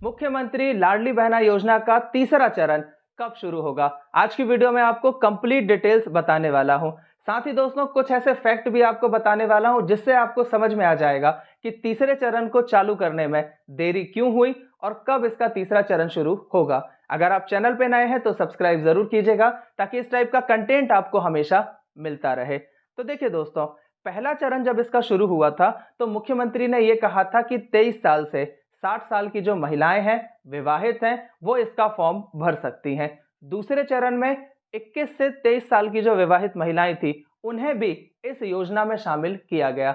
मुख्यमंत्री लाडली बहना योजना का तीसरा चरण कब शुरू होगा? आज की वीडियो में आपको कंप्लीट डिटेल्स बताने वाला हूं। साथ ही दोस्तों कुछ ऐसे फैक्ट भी आपको बताने वाला हूं जिससे आपको समझ में आ जाएगा कि तीसरे चरण को चालू करने में देरी क्यों हुई और कब इसका तीसरा चरण शुरू होगा। अगर आप चैनल पे नए हैं तो सब्सक्राइब जरूर कीजिएगा ताकि इस टाइप का कंटेंट आपको हमेशा मिलता रहे। तो देखिए दोस्तों, पहला चरण जब इसका शुरू हुआ था तो मुख्यमंत्री ने यह कहा था कि 23 साल से 60 साल की जो महिलाएं हैं, विवाहित हैं, वो इसका फॉर्म भर सकती हैं। दूसरे चरण में 21 से 23 साल की जो विवाहित महिलाएं थी, उन्हें भी इस योजना में शामिल किया गया।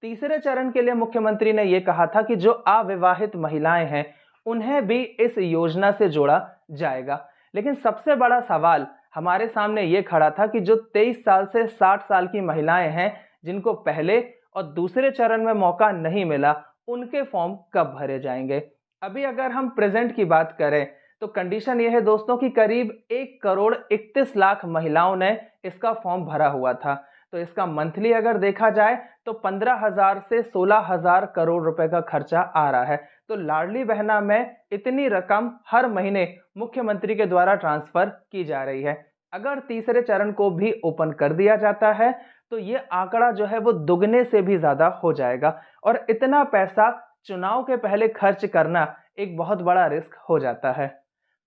तीसरे चरण के लिए मुख्यमंत्री ने यह कहा था कि जो अविवाहित महिलाएं हैं, उन्हें भी इस योजना से जोड़ा जाएगा। लेकिन सबसे बड़ा सवाल हमारे सामने यह खड़ा था कि जो 23 साल से 60 साल की महिलाएं हैं, जिनको पहले और दूसरे चरण में मौका नहीं मिला, उनके फॉर्म कब भरे जाएंगे। अभी अगर हम प्रेजेंट की बात करें तो कंडीशन यह है दोस्तों कि करीब 1 करोड़ 31 लाख महिलाओं ने इसका फॉर्म भरा हुआ था। तो इसका मंथली अगर देखा जाए तो 15,000 से 16,000 करोड़ रुपए का खर्चा आ रहा है। तो लाडली बहना में इतनी रकम हर महीने मुख्यमंत्री के द्वारा ट्रांसफर की जा रही है। अगर तीसरे चरण को भी ओपन कर दिया जाता है तो ये आंकड़ा जो है वो दुगने से भी ज्यादा हो जाएगा और इतना पैसा चुनाव के पहले खर्च करना एक बहुत बड़ा रिस्क हो जाता है।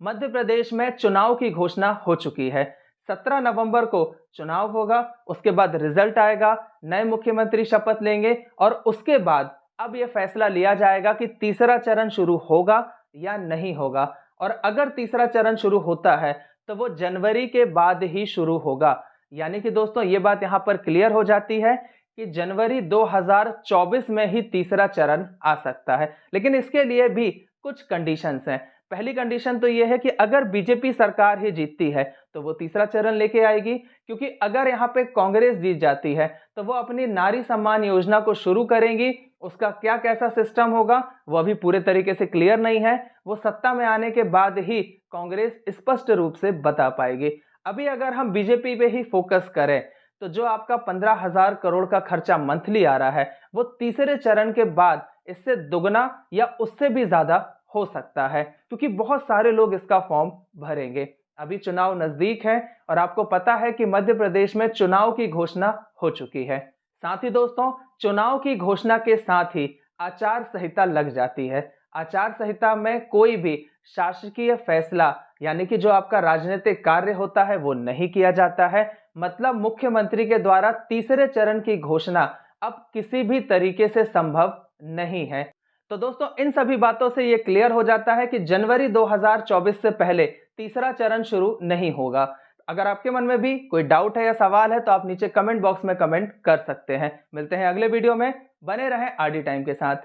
मध्य प्रदेश में चुनाव की घोषणा हो चुकी है। 17 नवंबर को चुनाव होगा, उसके बाद रिजल्ट आएगा, नए मुख्यमंत्री शपथ लेंगे और उसके बाद अब यह फैसला लिया जाएगा कि तीसरा चरण शुरू होगा या नहीं होगा। और अगर तीसरा चरण शुरू होता है तो वो जनवरी के बाद ही शुरू होगा। यानी कि दोस्तों ये बात यहां पर क्लियर हो जाती है कि जनवरी 2024 में ही तीसरा चरण आ सकता है। लेकिन इसके लिए भी कुछ कंडीशंस हैं। पहली कंडीशन तो यह है कि अगर बीजेपी सरकार ही जीतती है तो वो तीसरा चरण लेके आएगी, क्योंकि अगर यहाँ पे कांग्रेस जीत जाती है तो वो अपनी नारी सम्मान योजना को शुरू करेंगी। उसका क्या कैसा सिस्टम होगा वो अभी पूरे तरीके से क्लियर नहीं है, वो सत्ता में आने के बाद ही कांग्रेस स्पष्ट रूप से बता पाएगी। अभी अगर हम बीजेपी पे ही फोकस करें तो जो आपका 15,000 करोड़ का खर्चा मंथली आ रहा है वो तीसरे चरण के बाद इससे दुगना या उससे भी ज्यादा हो सकता है, क्योंकि बहुत सारे लोग इसका फॉर्म भरेंगे। अभी चुनाव नजदीक है और आपको पता है कि मध्य प्रदेश में चुनाव की घोषणा हो चुकी है। साथ ही दोस्तों, चुनाव की घोषणा के साथ ही आचार संहिता लग जाती है। आचार संहिता में कोई भी शासकीय फैसला यानी कि जो आपका राजनीतिक कार्य होता है वो नहीं किया जाता है। मतलब मुख्यमंत्री के द्वारा तीसरे चरण की घोषणा अब किसी भी तरीके से संभव नहीं है। तो दोस्तों इन सभी बातों से ये क्लियर हो जाता है कि जनवरी 2024 से पहले तीसरा चरण शुरू नहीं होगा। अगर आपके मन में भी कोई डाउट है या सवाल है तो आप नीचे कमेंट बॉक्स में कमेंट कर सकते हैं। मिलते हैं अगले वीडियो में, बने रहें आरडी टाइम के साथ।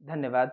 धन्यवाद।